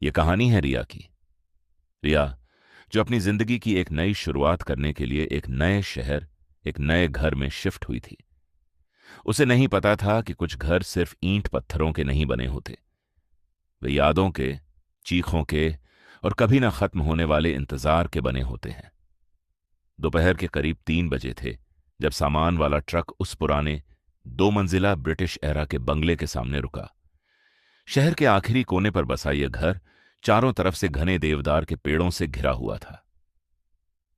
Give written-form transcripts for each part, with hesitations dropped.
ये कहानी है रिया की। रिया, जो अपनी जिंदगी की एक नई शुरुआत करने के लिए एक नए शहर, एक नए घर में शिफ्ट हुई थी। उसे नहीं पता था कि कुछ घर सिर्फ ईंट पत्थरों के नहीं बने होते। वे यादों के, चीखों के और कभी ना खत्म होने वाले इंतजार के बने होते हैं। दोपहर के करीब 3 बजे थे जब सामान वाला ट्रक उस पुराने 2 मंजिला ब्रिटिश एरा के बंगले के सामने रुका। शहर के आखिरी कोने पर बसा यह घर चारों तरफ से घने देवदार के पेड़ों से घिरा हुआ था।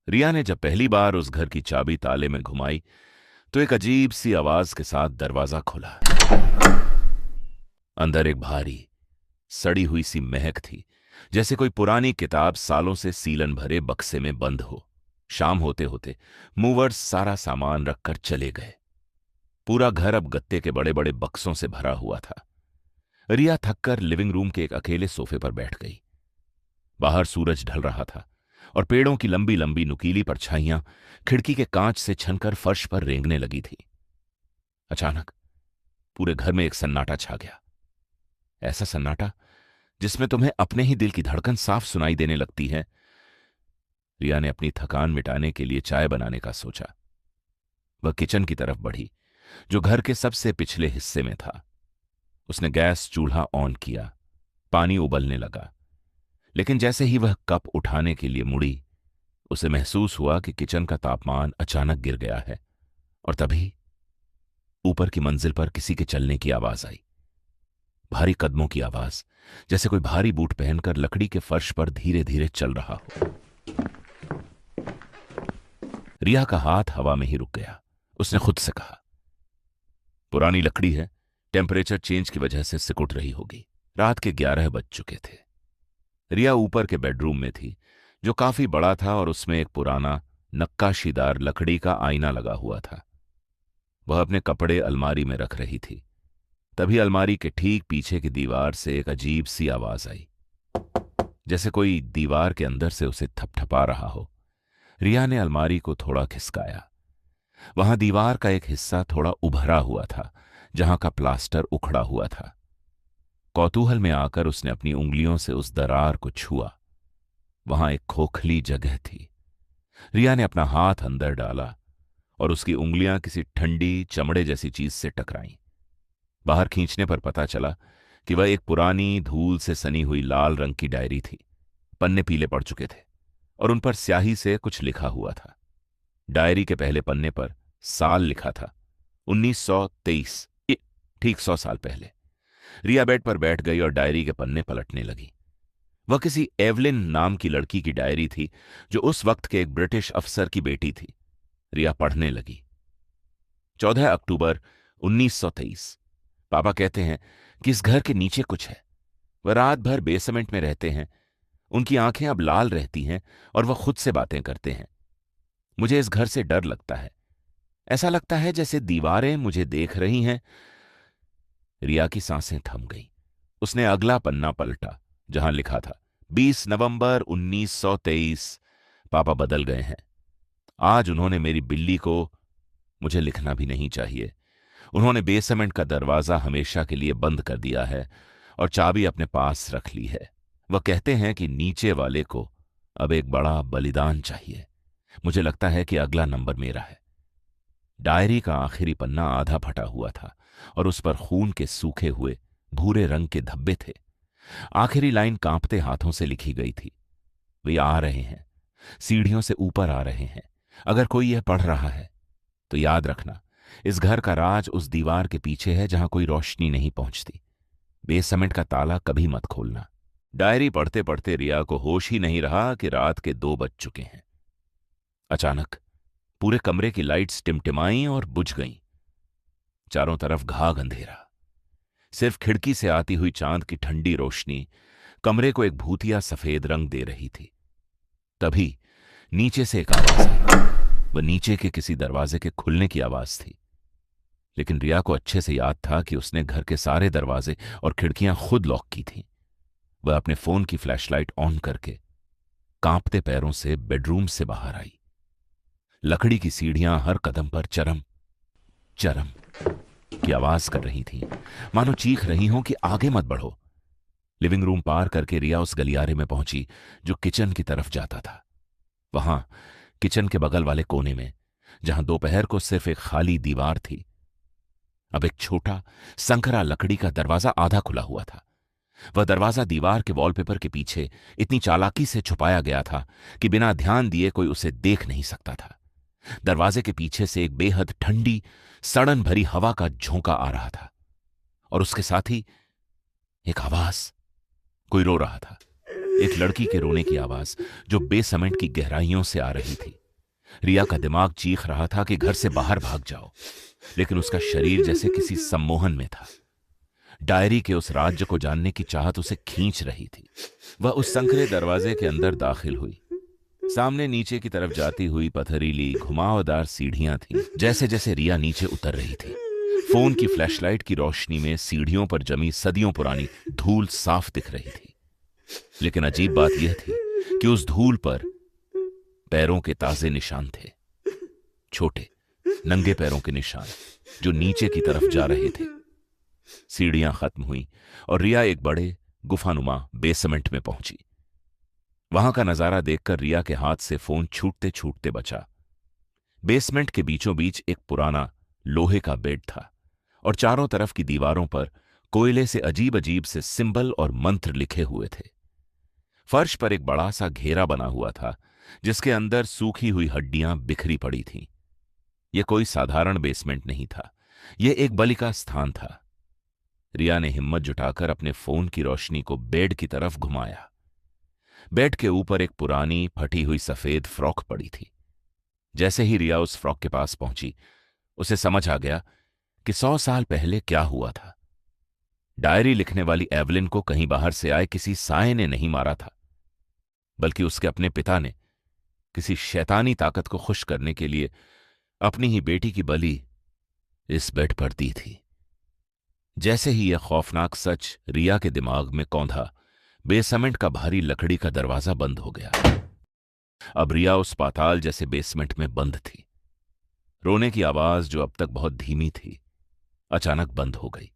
रिया ने जब पहली बार उस घर की चाबी ताले में घुमाई तो एक अजीब सी आवाज के साथ दरवाजा खुला। अंदर एक भारी, सड़ी हुई सी महक थी, जैसे कोई पुरानी किताब सालों से सीलन भरे बक्से में बंद हो। शाम होते होते मूवर्स सारा सामान रखकर चले गए। पूरा घर अब गत्ते के बड़े बड़े बक्सों से भरा हुआ था। रिया थककर लिविंग रूम के एक अकेले सोफे पर बैठ गई। बाहर सूरज ढल रहा था और पेड़ों की लंबी लंबी नुकीली परछाइयां खिड़की के कांच से छनकर फर्श पर रेंगने लगी थी। अचानक पूरे घर में एक सन्नाटा छा गया। ऐसा सन्नाटा जिसमें तुम्हें अपने ही दिल की धड़कन साफ सुनाई देने लगती है। रिया ने अपनी थकान मिटाने के लिए चाय बनाने का सोचा। वह किचन की तरफ बढ़ी, जो घर के सबसे पिछले हिस्से में था। उसने गैस चूल्हा ऑन किया। पानी उबलने लगा, लेकिन जैसे ही वह कप उठाने के लिए मुड़ी, उसे महसूस हुआ कि किचन का तापमान अचानक गिर गया है। और तभी ऊपर की मंजिल पर किसी के चलने की आवाज आई। भारी कदमों की आवाज, जैसे कोई भारी बूट पहनकर लकड़ी के फर्श पर धीरे धीरे चल रहा हो। रिया का हाथ हवा में ही रुक गया। उसने खुद से कहा, पुरानी लकड़ी है, टेम्परेचर चेंज की वजह से सिकुड़ रही होगी। रात के 11 बज चुके थे। रिया ऊपर के बेडरूम में थी, जो काफी बड़ा था और उसमें एक पुराना नक्काशीदार लकड़ी का आईना लगा हुआ था। वह अपने कपड़े अलमारी में रख रही थी। तभी अलमारी के ठीक पीछे की दीवार से एक अजीब सी आवाज आई, जैसे कोई दीवार के अंदर से उसे थपथपा रहा हो। रिया ने अलमारी को थोड़ा खिसकाया। वहां दीवार का एक हिस्सा थोड़ा उभरा हुआ था, जहां का प्लास्टर उखड़ा हुआ था। कौतूहल में आकर उसने अपनी उंगलियों से उस दरार को छुआ। वहां एक खोखली जगह थी। रिया ने अपना हाथ अंदर डाला और उसकी उंगलियां किसी ठंडी चमड़े जैसी चीज से टकराईं। बाहर खींचने पर पता चला कि वह एक पुरानी धूल से सनी हुई लाल रंग की डायरी थी। पन्ने पीले पड़ चुके थे और उन पर स्याही से कुछ लिखा हुआ था। डायरी के पहले पन्ने पर साल लिखा था, 1923। ठीक 100 साल पहले। रिया बेड पर बैठ गई और डायरी के पन्ने पलटने लगी। वह किसी एवलिन नाम की लड़की की डायरी थी, जो उस वक्त के एक ब्रिटिश अफसर की बेटी थी। रिया पढ़ने लगी। 14 अक्टूबर 1923। पापा कहते हैं कि इस घर के नीचे कुछ है। वह रात भर बेसमेंट में रहते हैं। उनकी आंखें अब लाल रहती हैं और वह खुद से बातें करते हैं। मुझे इस घर से डर लगता है। ऐसा लगता है जैसे दीवारें मुझे देख रही हैं। रिया की सांसें थम गईं। उसने अगला पन्ना पलटा, जहां लिखा था 20 नवंबर 1923। पापा बदल गए हैं। आज उन्होंने मेरी बिल्ली को, मुझे लिखना भी नहीं चाहिए, उन्होंने बेसमेंट का दरवाजा हमेशा के लिए बंद कर दिया है और चाबी अपने पास रख ली है। वह कहते हैं कि नीचे वाले को अब एक बड़ा बलिदान चाहिए। मुझे लगता है कि अगला नंबर मेरा है। डायरी का आखिरी पन्ना आधा फटा हुआ था और उस पर खून के सूखे हुए भूरे रंग के धब्बे थे। आखिरी लाइन कांपते हाथों से लिखी गई थी, वे आ रहे हैं, सीढ़ियों से ऊपर आ रहे हैं। अगर कोई यह पढ़ रहा है तो याद रखना, इस घर का राज उस दीवार के पीछे है जहां कोई रोशनी नहीं पहुंचती। बेसमेंट का ताला कभी मत खोलना। डायरी पढ़ते पढ़ते रिया को होश ही नहीं रहा कि रात के 2 बज चुके हैं। अचानक पूरे कमरे की लाइट्स टिमटिमाईं और बुझ गईं। चारों तरफ घाघ अंधेरा। सिर्फ खिड़की से आती हुई चांद की ठंडी रोशनी कमरे को एक भूतिया सफेद रंग दे रही थी। तभी नीचे से एक आवाज आई। वह नीचे के किसी दरवाजे के खुलने की आवाज थी। लेकिन रिया को अच्छे से याद था कि उसने घर के सारे दरवाजे और खिड़कियां खुद लॉक की थीं। वह अपने फोन की फ्लैशलाइट ऑन करके कांपते पैरों से बेडरूम से बाहर आई। लकड़ी की सीढ़ियां हर कदम पर चरम चरम की आवाज कर रही थीं, मानो चीख रही हों कि आगे मत बढ़ो। लिविंग रूम पार करके रिया उस गलियारे में पहुंची जो किचन की तरफ जाता था। वहां किचन के बगल वाले कोने में, जहां दोपहर को सिर्फ एक खाली दीवार थी, अब एक छोटा संकरा लकड़ी का दरवाजा आधा खुला हुआ था। वह दरवाजा दीवार के वॉलपेपर के पीछे इतनी चालाकी से छुपाया गया था कि बिना ध्यान दिए कोई उसे देख नहीं सकता था। दरवाजे के पीछे से एक बेहद ठंडी, सड़न भरी हवा का झोंका आ रहा था, और उसके साथ ही एक आवाज। कोई रो रहा था, एक लड़की के रोने की आवाज जो बेसमेंट की गहराइयों से आ रही थी। रिया का दिमाग चीख रहा था कि घर से बाहर भाग जाओ, लेकिन उसका शरीर जैसे किसी सम्मोहन में था। डायरी के उस राज्य को जानने की चाहत उसे खींच रही थी। वह उस संकरे दरवाजे के अंदर दाखिल हुई। सामने नीचे की तरफ जाती हुई पथरीली घुमावदार सीढ़ियां थीं। जैसे जैसे रिया नीचे उतर रही थी, फोन की फ्लैशलाइट की रोशनी में सीढ़ियों पर जमी सदियों पुरानी धूल साफ दिख रही थी। लेकिन अजीब बात यह थी कि उस धूल पर पैरों के ताजे निशान थे, छोटे नंगे पैरों के निशान जो नीचे की तरफ जा रहे थे। सीढ़ियां खत्म हुई और रिया एक बड़े गुफानुमा बेसमेंट में पहुंची। वहां का नजारा देखकर रिया के हाथ से फोन छूटते छूटते बचा। बेसमेंट के बीचों बीच एक पुराना लोहे का बेड था और चारों तरफ की दीवारों पर कोयले से अजीब अजीब से सिंबल और मंत्र लिखे हुए थे। फर्श पर एक बड़ा सा घेरा बना हुआ था जिसके अंदर सूखी हुई हड्डियां बिखरी पड़ी थीं। यह कोई साधारण बेसमेंट नहीं था, यह एक बलि का स्थान था। रिया ने हिम्मत जुटाकर अपने फोन की रोशनी को बेड की तरफ घुमाया। बेड के ऊपर एक पुरानी फटी हुई सफेद फ्रॉक पड़ी थी। जैसे ही रिया उस फ्रॉक के पास पहुंची, उसे समझ आ गया कि 100 साल पहले क्या हुआ था। डायरी लिखने वाली एवलिन को कहीं बाहर से आए किसी साये ने नहीं मारा था, बल्कि उसके अपने पिता ने किसी शैतानी ताकत को खुश करने के लिए अपनी ही बेटी की बलि इस बेड पर दी थी। जैसे ही यह खौफनाक सच रिया के दिमाग में कौंधा, बेसमेंट का भारी लकड़ी का दरवाजा बंद हो गया। अब रिया उस पाताल जैसे बेसमेंट में बंद थी। रोने की आवाज जो अब तक बहुत धीमी थी, अचानक बंद हो गई।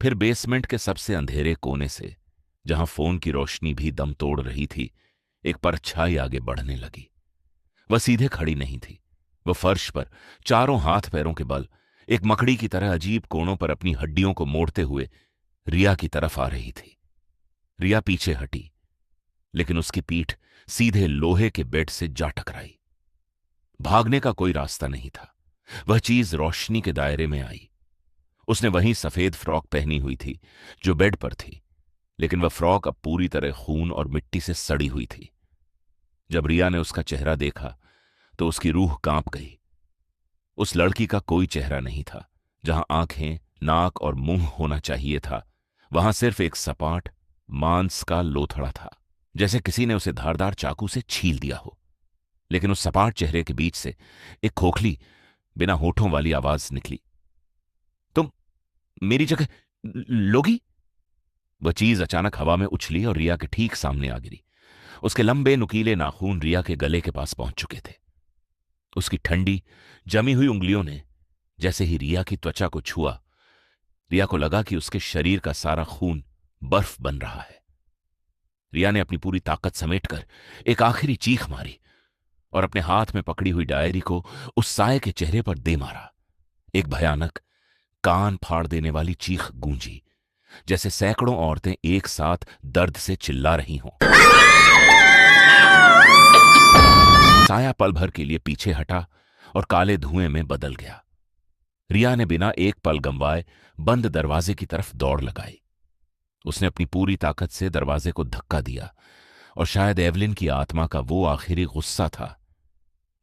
फिर बेसमेंट के सबसे अंधेरे कोने से, जहां फोन की रोशनी भी दम तोड़ रही थी, एक परछाई आगे बढ़ने लगी। वह सीधे खड़ी नहीं थी, वह फर्श पर चारों हाथ पैरों के बल एक मकड़ी की तरह अजीब कोणों पर अपनी हड्डियों को मोड़ते हुए रिया की तरफ आ रही थी। रिया पीछे हटी, लेकिन उसकी पीठ सीधे लोहे के बेड से जा टकराई। भागने का कोई रास्ता नहीं था। वह चीज रोशनी के दायरे में आई। उसने वही सफेद फ्रॉक पहनी हुई थी जो बेड पर थी, लेकिन वह फ्रॉक अब पूरी तरह खून और मिट्टी से सड़ी हुई थी। जब रिया ने उसका चेहरा देखा तो उसकी रूह कांप गई। उस लड़की का कोई चेहरा नहीं था। जहां आंखें, नाक और मुंह होना चाहिए था, वहां सिर्फ एक सपाट मांस का लोथड़ा था, जैसे किसी ने उसे धारदार चाकू से छील दिया हो। लेकिन उस सपाट चेहरे के बीच से एक खोखली, बिना होठों वाली आवाज निकली, तुम मेरी जगह लोगी? वह चीज अचानक हवा में उछली और रिया के ठीक सामने आ गिरी। उसके लंबे नुकीले नाखून रिया के गले के पास पहुंच चुके थे। उसकी ठंडी जमी हुई उंगलियों ने जैसे ही रिया की त्वचा को छुआ, रिया को लगा कि उसके शरीर का सारा खून बर्फ बन रहा है। रिया ने अपनी पूरी ताकत समेटकर एक आखिरी चीख मारी और अपने हाथ में पकड़ी हुई डायरी को उस साये के चेहरे पर दे मारा। एक भयानक, कान फाड़ देने वाली चीख गूंजी, जैसे सैकड़ों औरतें एक साथ दर्द से चिल्ला रही हों। साया पल भर के लिए पीछे हटा और काले धुएं में बदल गया। रिया ने बिना एक पल गंवाए बंद दरवाजे की तरफ दौड़ लगाई। उसने अपनी पूरी ताकत से दरवाजे को धक्का दिया, और शायद एवलिन की आत्मा का वो आखिरी गुस्सा था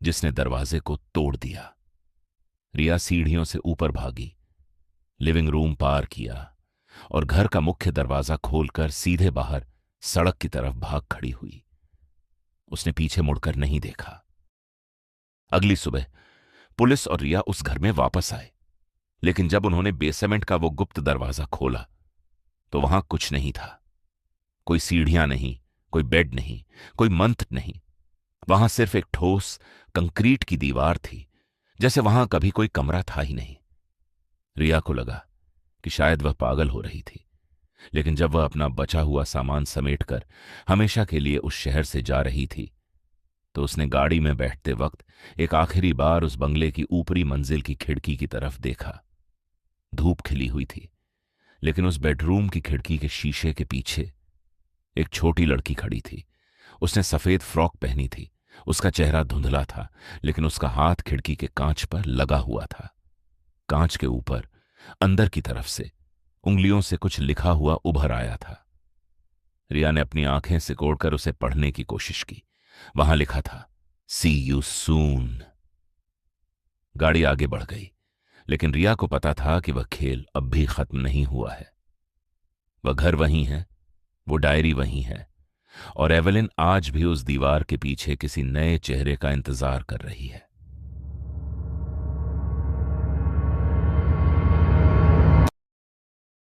जिसने दरवाजे को तोड़ दिया। रिया सीढ़ियों से ऊपर भागी, लिविंग रूम पार किया और घर का मुख्य दरवाजा खोलकर सीधे बाहर सड़क की तरफ भाग खड़ी हुई। उसने पीछे मुड़कर नहीं देखा। अगली सुबह पुलिस और रिया उस घर में वापस आए, लेकिन जब उन्होंने बेसमेंट का वो गुप्त दरवाजा खोला तो वहां कुछ नहीं था। कोई सीढ़ियां नहीं, कोई बेड नहीं, कोई मंत्र नहीं। वहां सिर्फ एक ठोस कंक्रीट की दीवार थी, जैसे वहां कभी कोई कमरा था ही नहीं। रिया को लगा कि शायद वह पागल हो रही थी, लेकिन जब वह अपना बचा हुआ सामान समेटकर हमेशा के लिए उस शहर से जा रही थी, तो उसने गाड़ी में बैठते वक्त एक आखिरी बार उस बंगले की ऊपरी मंजिल की खिड़की की तरफ देखा। धूप खिली हुई थी, लेकिन उस बेडरूम की खिड़की के शीशे के पीछे एक छोटी लड़की खड़ी थी। उसने सफेद फ्रॉक पहनी थी। उसका चेहरा धुंधला था, लेकिन उसका हाथ खिड़की के कांच पर लगा हुआ था। कांच के ऊपर अंदर की तरफ से उंगलियों से कुछ लिखा हुआ उभर आया था। रिया ने अपनी आंखें सिकोड़कर उसे पढ़ने की कोशिश की। वहां लिखा था, सी यू सून। गाड़ी आगे बढ़ गई, लेकिन रिया को पता था कि वह खेल अब भी खत्म नहीं हुआ है। वह घर वहीं है, वो डायरी वहीं है, और एवेलिन आज भी उस दीवार के पीछे किसी नए चेहरे का इंतजार कर रही है।